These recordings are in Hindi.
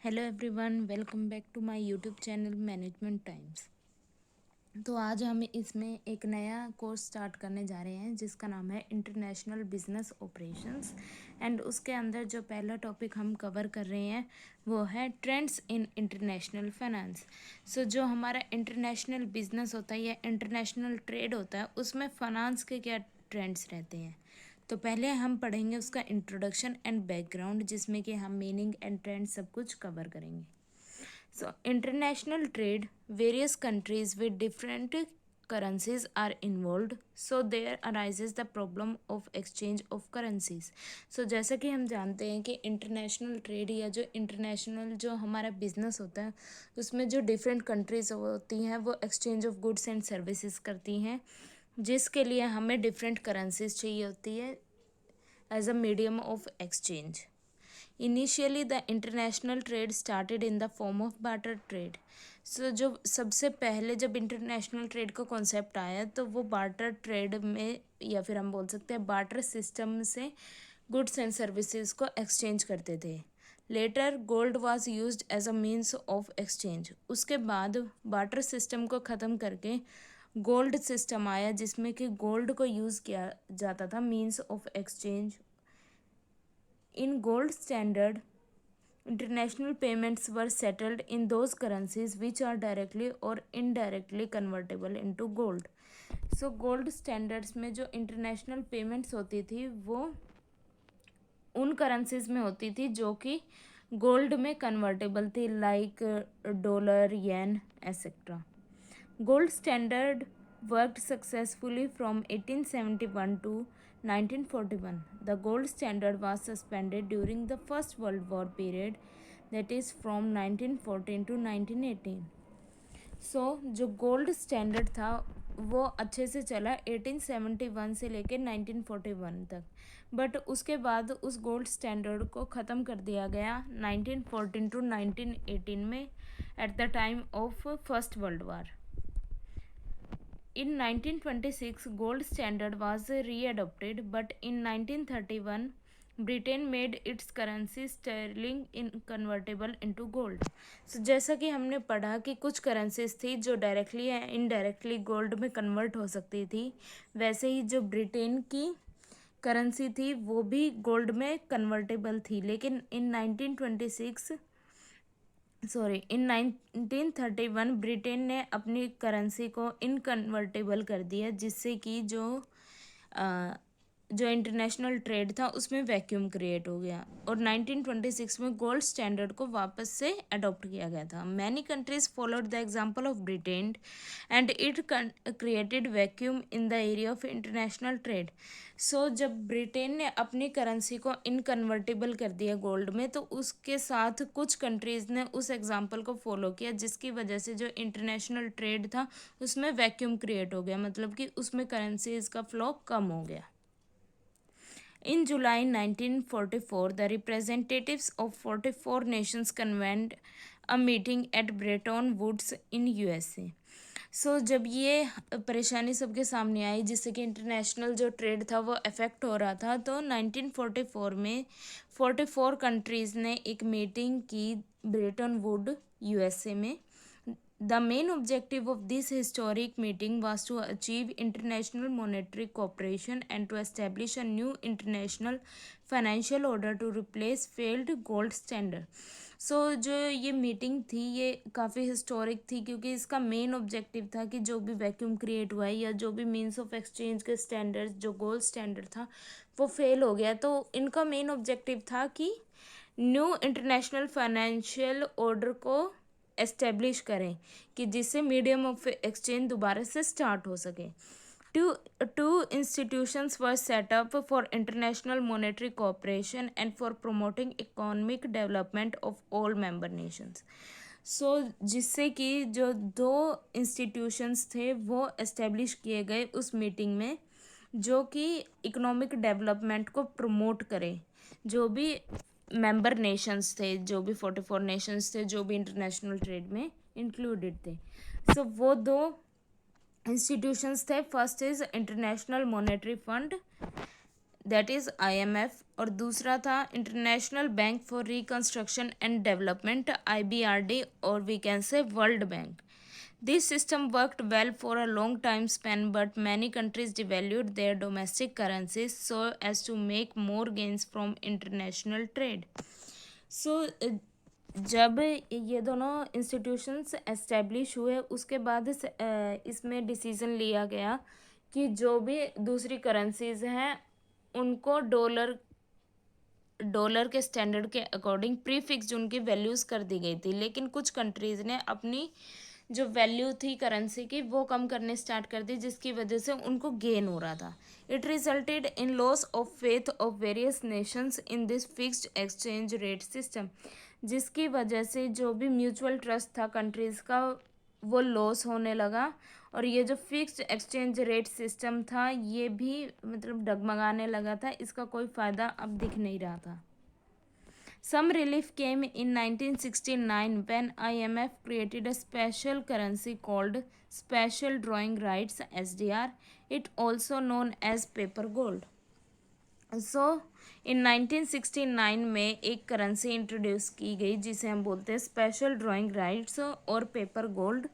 Hello everyone, welcome back to my YouTube channel management times. तो आज हम इसमें एक नया कोर्स स्टार्ट करने जा रहे हैं जिसका नाम है इंटरनेशनल बिजनेस ऑपरेशंस। एंड उसके अंदर जो पहला टॉपिक हम कवर कर रहे हैं वो है ट्रेंड्स इन इंटरनेशनल फाइनेंस। सो जो हमारा इंटरनेशनल बिजनेस होता है या इंटरनेशनल ट्रेड होता है उसमें फाइनेंस के क्या ट्रेंड्स रहते हैं। तो पहले हम पढ़ेंगे उसका इंट्रोडक्शन एंड बैकग्राउंड, जिसमें कि हम मीनिंग एंड ट्रेंड सब कुछ कवर करेंगे। So, international trade, various countries with different currencies are involved. So, there arises the problem of exchange of currencies. So, जैसा कि हम जानते हैं कि इंटरनेशनल ट्रेड या जो इंटरनेशनल जो हमारा बिजनेस होता है उसमें जो डिफरेंट कंट्रीज होती हैं वो exchange of goods and services करती हैं, जिसके लिए हमें डिफरेंट करेंसीज चाहिए होती है as a medium of exchange. Initially the international trade started in the form of barter trade. So जो सबसे पहले जब इंटरनेशनल ट्रेड का कॉन्सेप्ट आया तो वो बार्टर ट्रेड में, या फिर हम बोल सकते हैं बार्टर सिस्टम से गुड्स एंड सर्विसेज को एक्सचेंज करते थे। Later gold was used as a means of exchange. उसके बाद बार्टर सिस्टम को ख़त्म करके गोल्ड सिस्टम आया, जिसमें कि गोल्ड को यूज़ किया जाता था means of exchange. In gold standard, international payments were settled in those currencies which are directly or indirectly convertible into gold. So gold standards में जो international payments होती थी वो उन करेंसीज में होती थी जो कि गोल्ड में कन्वर्टेबल थी, like dollar, yen etcetera. Gold standard worked successfully from 1871 to 1941. The gold standard was suspended during the First World War period, that is from 1914 to 1918. जो गोल्ड स्टैंडर्ड था वो अच्छे से चला 1871 से लेकर 1941 तक, बट उसके बाद उस गोल्ड स्टैंडर्ड को ख़त्म कर दिया गया 1914 टू 1918 में, at the time of first world war. In 1926, gold standard was readopted, but in 1931, Britain made its currency sterling convertible into gold. So, जैसा कि हमने पढ़ा कि कुछ करेंसीज थी जो डायरेक्टली या इनडायरेक्टली गोल्ड में कन्वर्ट हो सकती थी, वैसे ही जो ब्रिटेन की करेंसी थी वो भी गोल्ड में कन्वर्टेबल थी, लेकिन इन 1931 ब्रिटेन ने अपनी करेंसी को इनकन्वर्टेबल कर दिया, जिससे कि जो इंटरनेशनल ट्रेड था उसमें वैक्यूम क्रिएट हो गया और 1926 में गोल्ड स्टैंडर्ड को वापस से अडॉप्ट किया गया था। Many countries followed the example of Britain and it created vacuum in the area of international trade. जब ब्रिटेन ने अपनी करेंसी को इनकन्वर्टेबल कर दिया गोल्ड में, तो उसके साथ कुछ कंट्रीज़ ने उस एग्जांपल को फॉलो किया, जिसकी वजह से जो इंटरनेशनल ट्रेड था उसमें वैक्यूम क्रिएट हो गया, मतलब कि उसमें करेंसीज का फ्लो कम हो गया। In July 1944, the representatives of 44 nations convened a meeting at Bretton Woods in USA. जब ये परेशानी सबके सामने आई जिससे कि इंटरनेशनल जो ट्रेड था वो अफेक्ट हो रहा था, तो 1944 में 44 कंट्रीज़ ने एक मीटिंग की ब्रेटन वुड यूएसए में। The main objective of this historic meeting was to achieve international monetary cooperation and to establish a new international financial order to replace failed gold standard. जो ये मीटिंग थी ये काफ़ी हिस्टोरिक थी, क्योंकि इसका मेन ऑब्जेक्टिव था कि जो भी वैक्यूम क्रिएट हुआ है या जो भी मीन्स ऑफ एक्सचेंज के स्टैंडर्ड जो गोल्ड स्टैंडर्ड था वो फेल हो गया, तो इनका मेन ऑब्जेक्टिव था कि न्यू इंटरनेशनल फाइनेंशियल ऑर्डर को एस्टेब्लिश करें कि जिससे मीडियम ऑफ एक्सचेंज दोबारा से स्टार्ट हो सके। Two institutions were set up for international monetary cooperation and for promoting economic development of all member nations. जिससे कि जो दो इंस्टीट्यूशंस थे वो एस्टेब्लिश किए गए उस मीटिंग में, जो कि इकोनॉमिक डेवलपमेंट को प्रमोट करें। जो भी मेंबर नेशंस थे, जो भी 44 नेशंस थे जो भी इंटरनेशनल ट्रेड में इंक्लूडेड थे, वो दो इंस्टीट्यूशंस थे। First is international monetary fund, that is IMF, और दूसरा था international bank for reconstruction and development, IBRD, और we can say world bank. This system worked well for a long time span, but many countries devalued their domestic currencies so as to make more gains from international trade. So, जब ये दोनों इंस्टीट्यूशंस एस्टेब्लिश हुए उसके बाद इसमें डिसीजन लिया गया कि जो भी दूसरी करेंसीज हैं उनको डॉलर के स्टैंडर्ड के अकॉर्डिंग प्रीफिक्स उनकी वैल्यूज़ कर दी गई थी, लेकिन कुछ कंट्रीज़ ने अपनी जो वैल्यू थी करेंसी की वो कम करने स्टार्ट कर दी, जिसकी वजह से उनको गेन हो रहा था. It resulted in loss of faith of various Nations in this fixed exchange rate system, जिसकी वजह से जो भी म्यूचुअल ट्रस्ट था कंट्रीज़ का वो लॉस होने लगा, और ये जो फिक्स्ड एक्सचेंज रेट सिस्टम था ये भी मतलब डगमगाने लगा था, इसका कोई फ़ायदा अब दिख नहीं रहा था. Some relief came in 1969 when IMF created a special currency called Special Drawing Rights SDR, it also known as paper gold. So, in 1969 में एक करेंसी इंट्रोड्यूस की गई जिसे हम बोलते हैं स्पेशल ड्राइंग राइट्स और पेपर गोल्ड,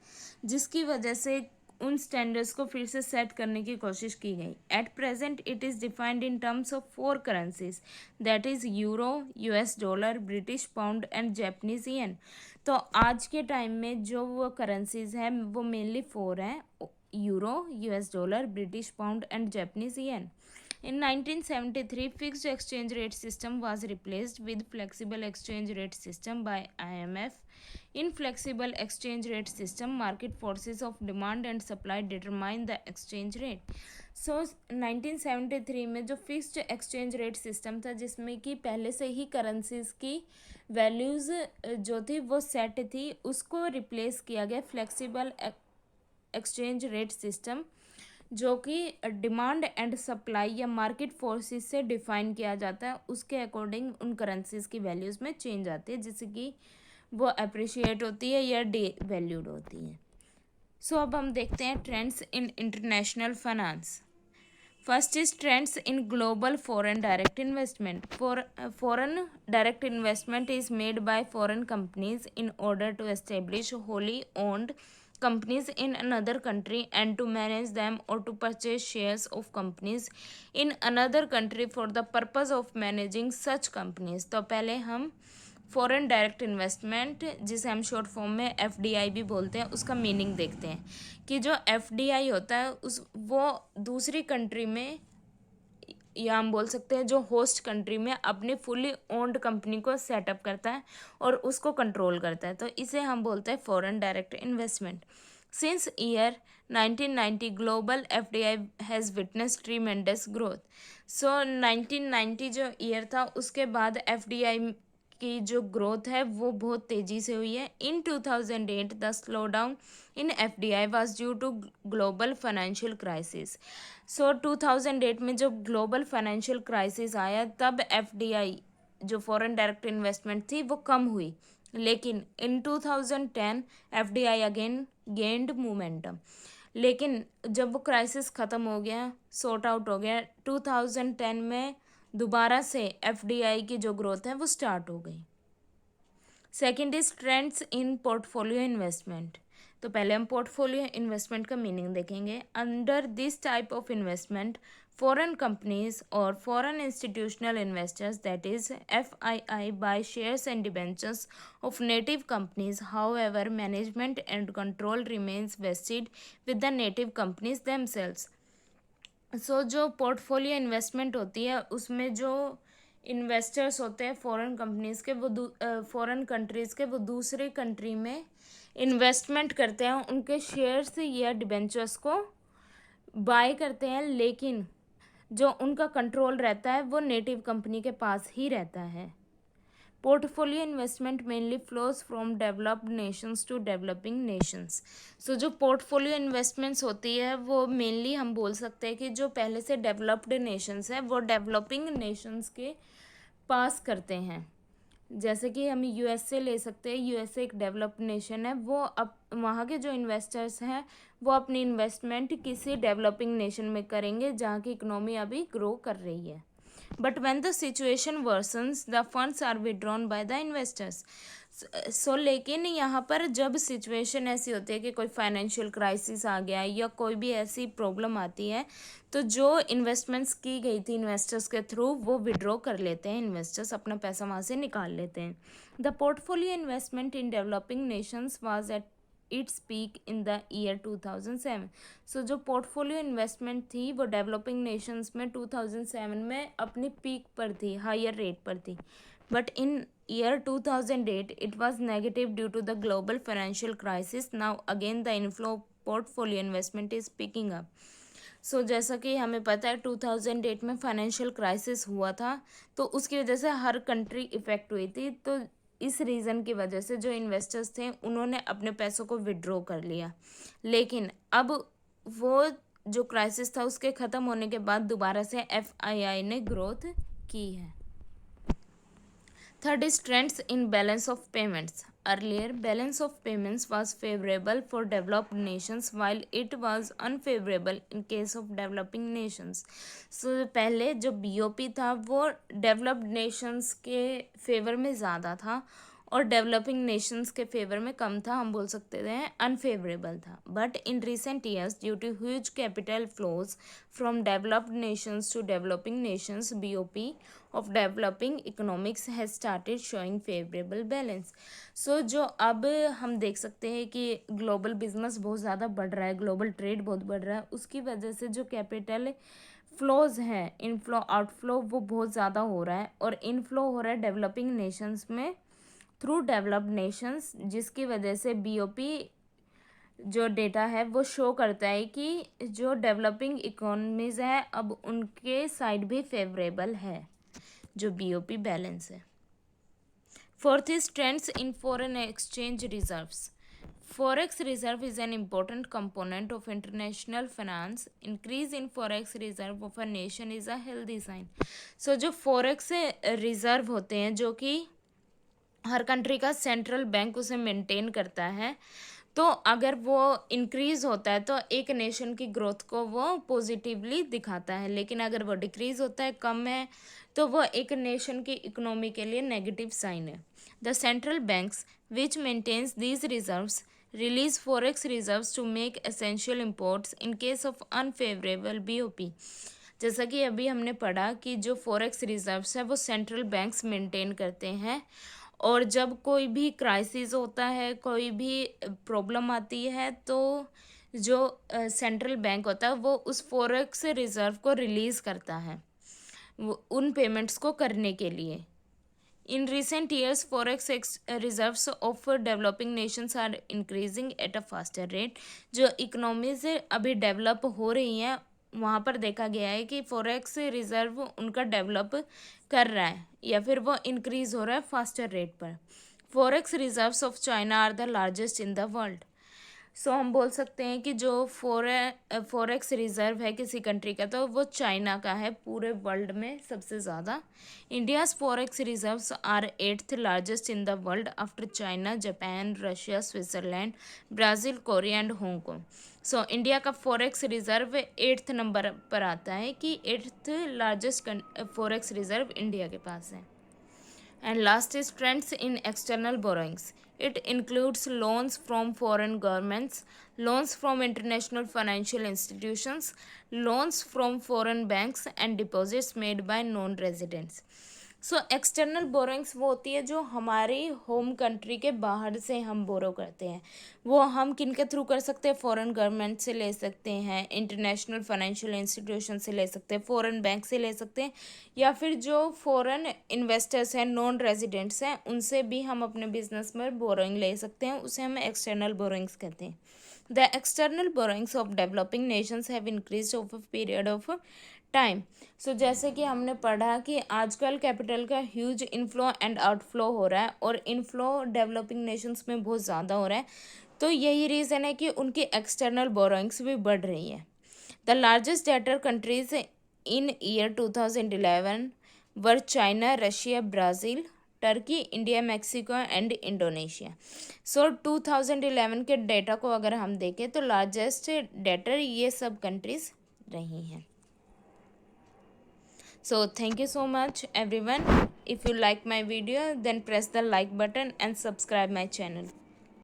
जिसकी वजह से उन स्टैंडर्ड्स को फिर से सेट करने की कोशिश की गई. At present it is defined in terms of 4 currencies, that is euro, US dollar, British pound and Japanese येन. तो आज के टाइम में जो वो करेंसीज हैं वो मेनली 4 हैं: euro, US dollar, British pound and Japanese yen. In 1973, fixed exchange rate system was replaced with flexible exchange rate system by IMF. In flexible exchange rate system, market forces of demand and supply determine the exchange rate. So 1973 में जो फिक्स्ड एक्सचेंज रेट सिस्टम था जिसमें कि पहले से ही करेंसीज की वैल्यूज़ जो थी वो सेट थी, उसको रिप्लेस किया गया फ्लेक्सिबल एक्सचेंज रेट सिस्टम, जो कि डिमांड एंड सप्लाई या मार्केट फोर्सेस से डिफाइन किया जाता है. उसके अकॉर्डिंग उन करेंसीज की वैल्यूज़ में चेंज आती है, जिससे कि वो अप्रिशिएट होती है या डे वैल्यूड होती है. सो अब हम देखते हैं trends in international finance. First is trends in global foreign direct investment. Foreign direct investment is made by foreign companies in order to establish wholly owned companies in another country and to manage them or to purchase shares of companies in another country for the purpose of managing such companies. तो पहले हम फॉरेन डायरेक्ट इन्वेस्टमेंट, जिसे हम शॉर्ट फॉर्म में FDI भी बोलते हैं, उसका मीनिंग देखते हैं कि जो FDI होता है वो दूसरी कंट्री में, या हम बोल सकते हैं जो होस्ट कंट्री में, अपनी फुली ओन्ड कंपनी को सेटअप करता है और उसको कंट्रोल करता है. तो इसे हम बोलते हैं foreign direct investment. Since year 1990 global FDI has witness tremendous growth. So 1990 जो ईयर था उसके बाद FDI की जो ग्रोथ है वो बहुत तेज़ी से हुई है. In 2008 the slow down in FDI was due to global financial crisis. So 2008 में जब ग्लोबल फाइनेंशियल क्राइसिस आया तब FDI जो फॉरेन डायरेक्ट इन्वेस्टमेंट थी वो कम हुई, लेकिन इन 2010 FDI अगेन गेंड मोमेंटम. लेकिन जब वो क्राइसिस ख़त्म हो गया, सॉर्ट आउट हो गया, 2010 में दोबारा से FDI की जो ग्रोथ है वो स्टार्ट हो गई. Second is trends in portfolio investment. तो पहले हम पोर्टफोलियो इन्वेस्टमेंट का मीनिंग देखेंगे. Under this type of investment foreign companies or foreign institutional investors, that is FII, buy shares and debentures of native companies. However, management and control remains vested with the native companies themselves. सो जो पोर्टफोलियो इन्वेस्टमेंट होती है उसमें जो इन्वेस्टर्स होते हैं फॉरेन कंपनीज़ के, वो फॉरेन कंट्रीज़ के, वो दूसरे कंट्री में इन्वेस्टमेंट करते हैं, उनके शेयर्स या डिबेंचर्स को बाय करते हैं, लेकिन जो उनका कंट्रोल रहता है वो नेटिव कंपनी के पास ही रहता है. Portfolio investment mainly flows from developed nations to developing nations. So जो पोर्टफोलियो इन्वेस्टमेंट्स होती है वो मेनली हम बोल सकते हैं कि जो पहले से डेवलप्ड नेशंस है वो डेवलपिंग नेशंस के पास करते हैं. जैसे कि हम USA ले सकते हैं. USA एक डेवलप्ड नेशन है, वो अब वहाँ के जो इन्वेस्टर्स हैं वो अपनी इन्वेस्टमेंट किसी डेवलपिंग नेशन में करेंगे जहाँ की इकोनॉमी अभी ग्रो कर रही है. but when the situation worsens the funds are withdrawn by the investors. सो लेकिन यहाँ पर जब सिचुएशन ऐसी होती है कि कोई फाइनेंशियल क्राइसिस आ गया या कोई भी ऐसी प्रॉब्लम आती है, तो जो इन्वेस्टमेंट्स की गई थी इन्वेस्टर्स के थ्रू वो विड्रॉ कर लेते हैं, इन्वेस्टर्स अपना पैसा वहाँ से निकाल लेते हैं. The portfolio investment in developing Nations was at its peak in the year 2007. सो जो पोर्टफोलियो इन्वेस्टमेंट थी वो डेवलपिंग नेशंस में 2007 में अपनी पीक पर थी, हायर रेट पर थी. But in year 2008 it was negative due to the global financial crisis. Now again the inflow portfolio investment is picking up. सो जैसा कि हमें पता है 2008 में फाइनेंशियल क्राइसिस हुआ था, तो उसकी वजह से हर कंट्री इफ़ेक्ट हुई थी. तो इस रीज़न की वजह से जो इन्वेस्टर्स थे उन्होंने अपने पैसों को विड्रॉ कर लिया. लेकिन अब वो जो क्राइसिस था उसके ख़त्म होने के बाद दोबारा से FII ने ग्रोथ की है. Third is trends in balance of payments. Earlier, balance of payments was favorable for developed nations while it was unfavorable in case of developing nations. So पहले जो BOP था वो developed nations के फेवर में ज़्यादा था और डेवलपिंग नेशंस के फेवर में कम था, हम बोल सकते थे अनफेवरेबल था. But in recent years due to huge capital flows from developed nations to developing nations, BOP of developing economics has started showing favorable balance. So जो अब हम देख सकते हैं कि ग्लोबल बिजनेस बहुत ज़्यादा बढ़ रहा है, ग्लोबल ट्रेड बहुत बढ़ रहा है, उसकी वजह से जो कैपिटल फ्लोज हैं, इनफ्लो आउटफ्लो वो बहुत ज़्यादा हो रहा है. और इनफ्लो हो रहा है डेवलपिंग नेशंस में थ्रू डेवलप्ड नेशंस, जिसकी वजह से BOP जो डेटा है वो शो करता है कि जो डेवलपिंग इकोनॉमीज़ हैं अब उनके साइड भी फेवरेबल है जो BOP बैलेंस है. Fourth is trends in foreign exchange reserves. Forex reserve is an important component of international finance. Increase in forex reserve of a nation is a healthy sign. So जो forex रिजर्व होते हैं जो कि हर कंट्री का सेंट्रल बैंक उसे मेंटेन करता है, तो अगर वो इंक्रीज़ होता है तो एक नेशन की ग्रोथ को वो पॉजिटिवली दिखाता है. लेकिन अगर वो डिक्रीज़ होता है, कम है, तो वो एक नेशन की इकोनॉमी के लिए नेगेटिव साइन है. The central banks which maintains these reserves release forex reserves to make essential imports in case of unfavourable BOP. जैसा कि अभी हमने पढ़ा कि जो फॉरेक्स रिजर्व्स है वो सेंट्रल बैंक्स मेंटेन करते हैं, और जब कोई भी क्राइसिस होता है, कोई भी प्रॉब्लम आती है, तो जो सेंट्रल बैंक होता है वो उस फॉरेक्स रिजर्व को रिलीज़ करता है उन पेमेंट्स को करने के लिए. In recent years forex reserves of developing nations are increasing at a faster rate. जो इकोनॉमीज अभी डेवलप हो रही हैं वहाँ पर देखा गया है कि फॉरेक्स रिजर्व उनका डेवलप कर रहा है या फिर वो इंक्रीज़ हो रहा है फास्टर रेट पर. Forex reserves of China are the largest in the world. So हम बोल सकते हैं कि जो फॉरेक्स रिजर्व है किसी कंट्री का, तो वो चाइना का है पूरे वर्ल्ड में सबसे ज़्यादा. India's forex reserves are 8th largest in the world after China, Japan, Russia, Switzerland, Brazil, Korea and Hong Kong. So India का फॉरेक्स रिजर्व 8th नंबर पर आता है कि 8th largest forex reserve India के पास है. And last is trends in external borrowings. It includes loans from foreign governments, loans from international financial institutions, loans from foreign banks, and deposits made by non-residents. So external borrowings वो होती है जो हमारी होम कंट्री के बाहर से हम बोरो करते हैं. वो हम किन के थ्रू कर सकते हैं? फॉरेन गवर्नमेंट से ले सकते हैं, इंटरनेशनल फाइनेंशियल इंस्टीट्यूशन से ले सकते हैं, फॉरेन बैंक से ले सकते हैं, या फिर जो फॉरेन इन्वेस्टर्स हैं, नॉन रेजिडेंट्स हैं, उनसे भी हम अपने बिजनेस में बोरोइंग ले सकते हैं. उसे हम एक्सटर्नल बोरोइंग्स कहते हैं. The external borrowings of developing nations have increased over period of time. So जैसे कि हमने पढ़ा कि आजकल कैपिटल का ह्यूज इनफ्लो एंड आउटफ्लो हो रहा है, और इनफ्लो डेवलपिंग नेशंस में बहुत ज़्यादा हो रहा है, तो यही रीज़न है कि उनकी एक्सटर्नल बोरोइंग्स भी बढ़ रही हैं. The largest debtor countries in year 2011 were China, Russia, Brazil, Turkey, India, Mexico and Indonesia. So 2011 के डेटा को अगर हम देखें तो लार्जेस्ट डेटर ये सब कंट्रीज़ रही हैं. So thank you so much everyone. If you like my video, then press the like button and subscribe my channel.